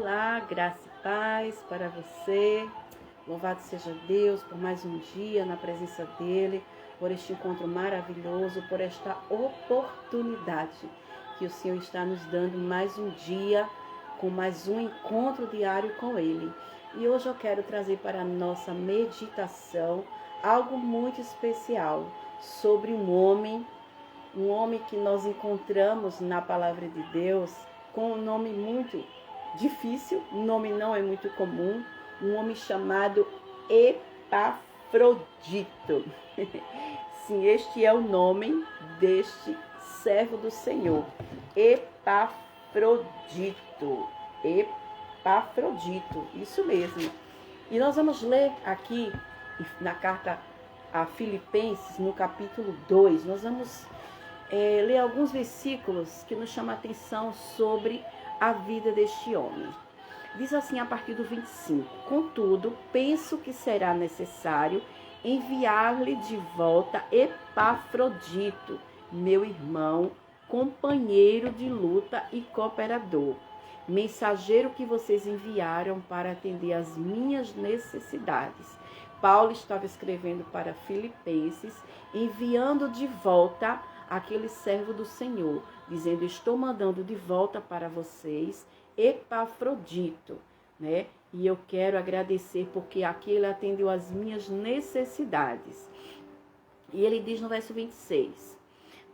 Olá, graça e paz para você. Louvado seja Deus por mais um dia na presença dEle, por este encontro maravilhoso, por esta oportunidade que o Senhor está nos dando mais um dia, com mais um encontro diário com Ele. E hoje eu quero trazer para a nossa meditação algo muito especial sobre um homem que nós encontramos na palavra de Deus com um nome muito difícil, o nome não é muito comum, um homem chamado Epafrodito. Sim, este é o nome deste servo do Senhor, Epafrodito. Epafrodito, isso mesmo. E nós vamos ler aqui na carta a Filipenses, no capítulo 2, nós vamos ler alguns versículos que nos chamam a atenção sobre a vida deste homem. Diz assim a partir do 25: Contudo, penso que será necessário enviar-lhe de volta Epafrodito, meu irmão, companheiro de luta e cooperador, mensageiro que vocês enviaram para atender às minhas necessidades. Paulo estava escrevendo para Filipenses, enviando de volta aquele servo do Senhor, dizendo: estou mandando de volta para vocês Epafrodito, né? E eu quero agradecer porque aqui ele atendeu às minhas necessidades. E ele diz no verso 26: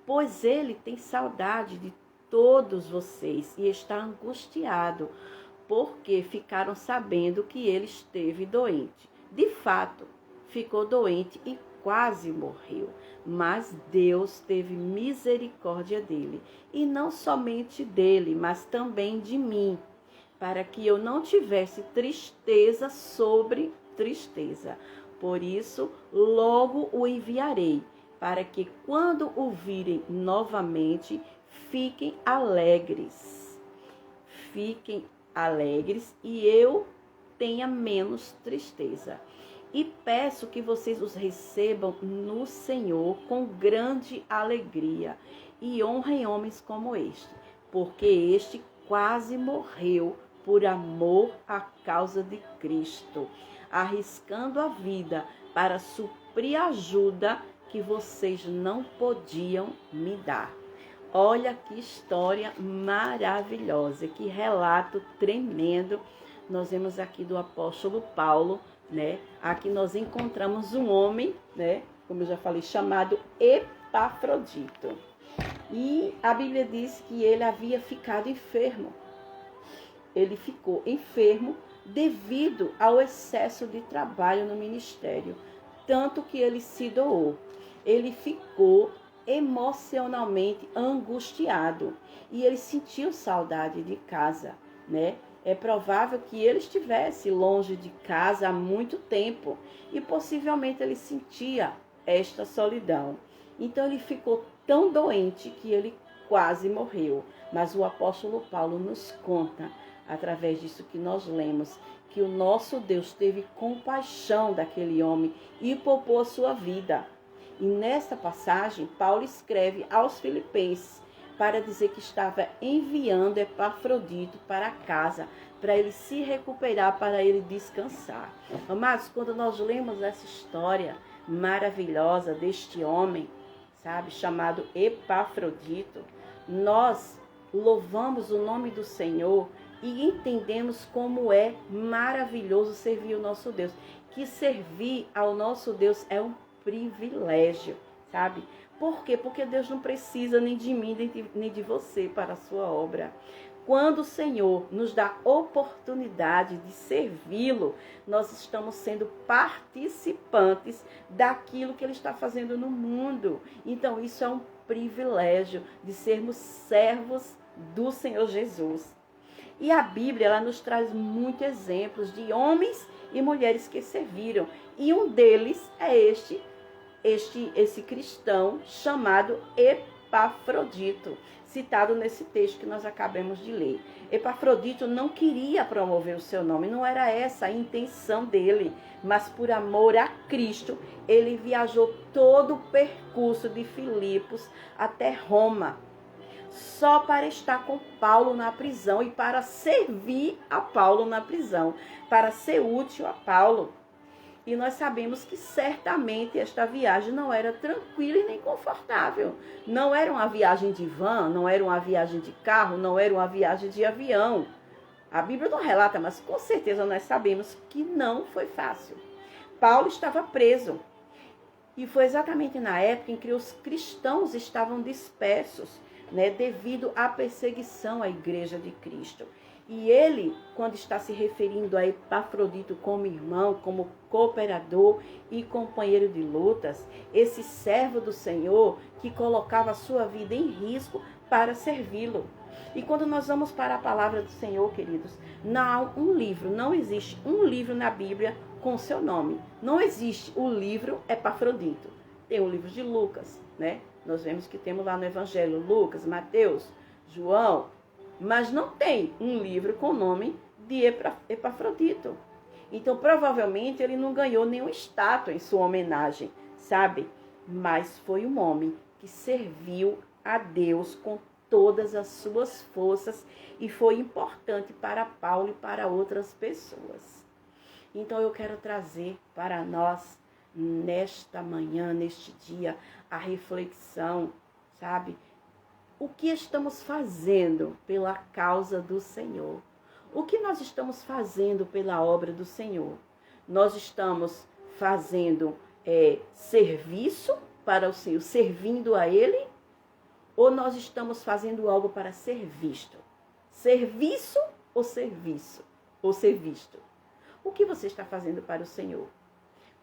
pois ele tem saudade de todos vocês e está angustiado, porque ficaram sabendo que ele esteve doente. De fato, ficou doente e quase morreu, mas Deus teve misericórdia dele, e não somente dele, mas também de mim, para que eu não tivesse tristeza sobre tristeza. Por isso, logo o enviarei, para que quando o virem novamente, fiquem alegres. Fiquem alegres e eu tenha menos tristeza. E peço que vocês os recebam no Senhor com grande alegria e honrem homens como este, porque este quase morreu por amor à causa de Cristo, arriscando a vida para suprir a ajuda que vocês não podiam me dar. Olha que história maravilhosa, que relato tremendo nós vemos aqui do apóstolo Paulo, né? Aqui nós encontramos um homem, né? Como eu já falei, chamado Epafrodito. E a Bíblia diz que ele havia ficado enfermo. Ele ficou enfermo devido ao excesso de trabalho no ministério, tanto que ele se doou. Ele ficou emocionalmente angustiado e ele sentiu saudade de casa, né? É provável que ele estivesse longe de casa há muito tempo e possivelmente ele sentia esta solidão. Então ele ficou tão doente que ele quase morreu. Mas o apóstolo Paulo nos conta, através disso que nós lemos, que o nosso Deus teve compaixão daquele homem e poupou a sua vida. E nesta passagem, Paulo escreve aos Filipenses para dizer que estava enviando Epafrodito para casa, para ele se recuperar, para ele descansar. Amados, quando nós lemos essa história maravilhosa deste homem, sabe, chamado Epafrodito, nós louvamos o nome do Senhor e entendemos como é maravilhoso servir o nosso Deus. Que servir ao nosso Deus é um privilégio, sabe? Por quê? Porque Deus não precisa nem de mim, nem de você para a sua obra. Quando o Senhor nos dá oportunidade de servi-lo, nós estamos sendo participantes daquilo que Ele está fazendo no mundo. Então, isso é um privilégio de sermos servos do Senhor Jesus. E a Bíblia, ela nos traz muitos exemplos de homens e mulheres que serviram. E um deles é esse cristão chamado Epafrodito, citado nesse texto que nós acabamos de ler. Epafrodito não queria promover o seu nome, não era essa a intenção dele, mas por amor a Cristo, ele viajou todo o percurso de Filipos até Roma. só para estar com Paulo na prisão e para servir a Paulo na prisão, para ser útil a Paulo. E nós sabemos que certamente esta viagem não era tranquila e nem confortável. Não era uma viagem de van, não era uma viagem de carro, não era uma viagem de avião. A Bíblia não relata, mas com certeza nós sabemos que não foi fácil. Paulo estava preso. E foi exatamente na época em que os cristãos estavam dispersos, devido à perseguição à igreja de Cristo. E ele, quando está se referindo a Epafrodito como irmão, como cooperador e companheiro de lutas, esse servo do Senhor que colocava a sua vida em risco para servi-lo. E quando nós vamos para a palavra do Senhor, queridos, não existe um livro na Bíblia com seu nome. Não existe o livro Epafrodito. Tem o livro de Lucas, Nós vemos que temos lá no Evangelho Lucas, Mateus, João, mas não tem um livro com o nome de Epafrodito. Então, provavelmente, ele não ganhou nenhuma estátua em sua homenagem, sabe? Mas foi um homem que serviu a Deus com todas as suas forças e foi importante para Paulo e para outras pessoas. Então, eu quero trazer para nós, nesta manhã, neste dia, a reflexão, sabe? O que estamos fazendo pela causa do Senhor? O que nós estamos fazendo pela obra do Senhor? Nós estamos fazendo serviço para o Senhor, servindo a Ele? Ou nós estamos fazendo algo para ser visto? Serviço ou serviço? Ou ser visto? O que você está fazendo para o Senhor?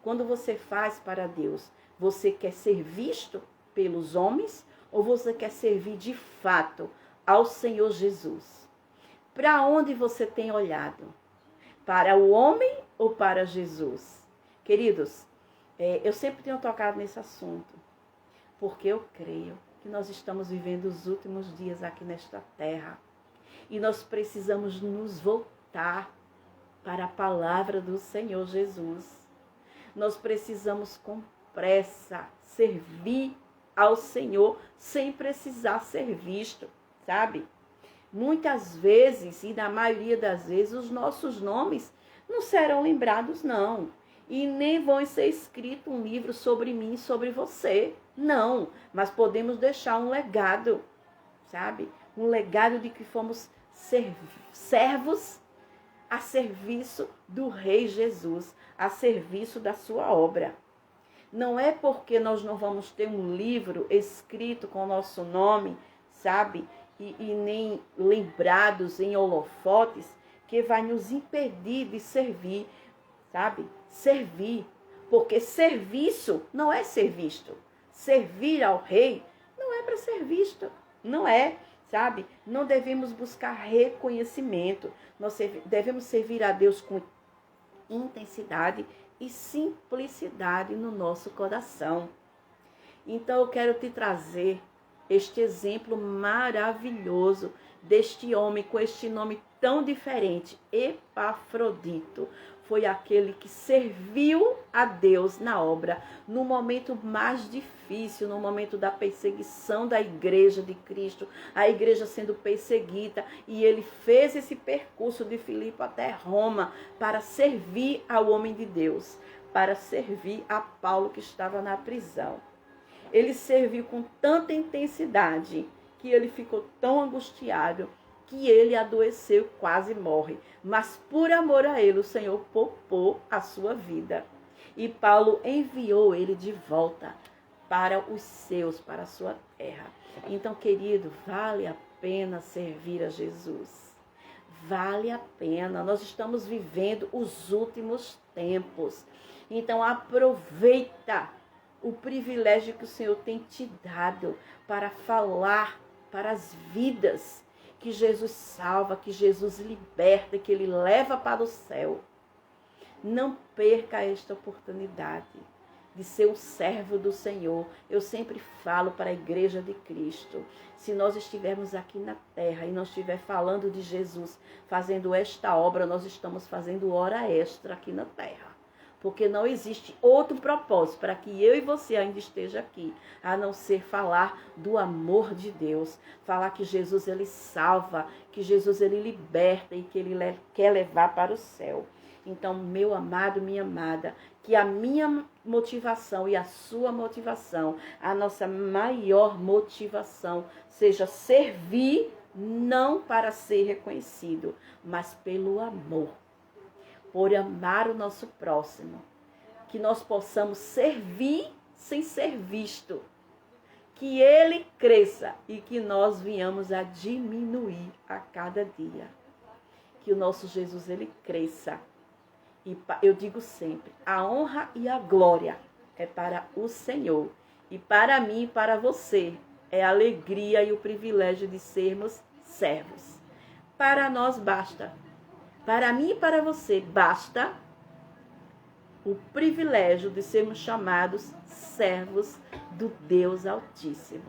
Quando você faz para Deus, você quer ser visto pelos homens ou você quer servir de fato ao Senhor Jesus? Para onde você tem olhado? Para o homem ou para Jesus? Queridos, eu sempre tenho tocado nesse assunto, porque eu creio que nós estamos vivendo os últimos dias aqui nesta terra e nós precisamos nos voltar para a palavra do Senhor Jesus. Nós precisamos com pressa servir ao Senhor sem precisar ser visto, sabe? Muitas vezes, e na maioria das vezes, os nossos nomes não serão lembrados, não. E nem vão ser escrito um livro sobre mim e sobre você, não. Mas podemos deixar um legado, sabe? Um legado de que fomos servos a serviço do Rei Jesus, a serviço da sua obra. Não é porque nós não vamos ter um livro escrito com o nosso nome, sabe? E nem lembrados em holofotes, que vai nos impedir de servir, sabe? Servir. Porque serviço não é ser visto. Servir ao rei não é para ser visto. Não é, sabe? Não devemos buscar reconhecimento. Nós devemos servir a Deus com intensidade e simplicidade no nosso coração. Então eu quero te trazer este exemplo maravilhoso deste homem com este nome tão diferente, Epafrodito. Foi aquele que serviu a Deus na obra, no momento mais difícil, no momento da perseguição da igreja de Cristo, a igreja sendo perseguida, e ele fez esse percurso de Filipe até Roma para servir ao homem de Deus, para servir a Paulo que estava na prisão. Ele serviu com tanta intensidade que ele ficou tão angustiado que ele adoeceu e quase morre. Mas por amor a ele, o Senhor poupou a sua vida. E Paulo enviou ele de volta para os seus, para a sua terra. Então, querido, vale a pena servir a Jesus. Vale a pena. Nós estamos vivendo os últimos tempos. Então, aproveita o privilégio que o Senhor tem te dado para falar para as vidas que Jesus salva, que Jesus liberta, que Ele leva para o céu. Não perca esta oportunidade de ser o servo do Senhor. Eu sempre falo para a igreja de Cristo, se nós estivermos aqui na terra e não estiver falando de Jesus, fazendo esta obra, nós estamos fazendo hora extra aqui na terra. porque não existe outro propósito para que eu e você ainda esteja aqui, a não ser falar do amor de Deus, falar que Jesus ele salva, que Jesus ele liberta e que ele quer levar para o céu. Então, meu amado, minha amada, que a minha motivação e a sua motivação, a nossa maior motivação, seja servir não para ser reconhecido, mas pelo amor, por amar o nosso próximo, que nós possamos servir sem ser visto, que ele cresça e que nós venhamos a diminuir a cada dia, que o nosso Jesus ele cresça. E eu digo sempre, a honra e a glória é para o Senhor. E para mim e para você é a alegria e o privilégio de sermos servos. Para nós basta, para mim e para você basta o privilégio de sermos chamados servos do Deus Altíssimo.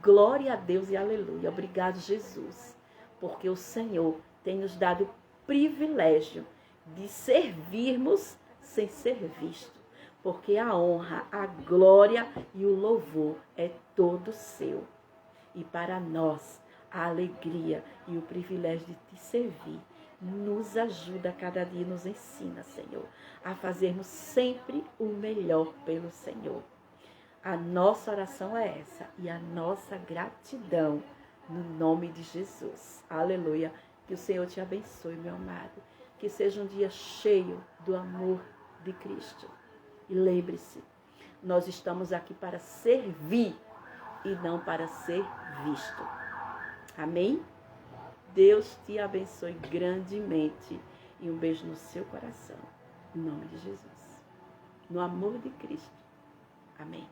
Glória a Deus e aleluia. Obrigado, Jesus, porque o Senhor tem nos dado o privilégio de servirmos sem ser visto, porque a honra, a glória e o louvor é todo seu. E para nós, a alegria e o privilégio de te servir nos ajuda a cada dia, nos ensina, Senhor, a fazermos sempre o melhor pelo Senhor. A nossa oração é essa e a nossa gratidão no nome de Jesus. Aleluia. Que o Senhor te abençoe, meu amado. Que seja um dia cheio do amor de Cristo. E lembre-se, nós estamos aqui para servir e não para ser visto. Amém? Deus te abençoe grandemente e um beijo no seu coração. Em nome de Jesus. No amor de Cristo. Amém.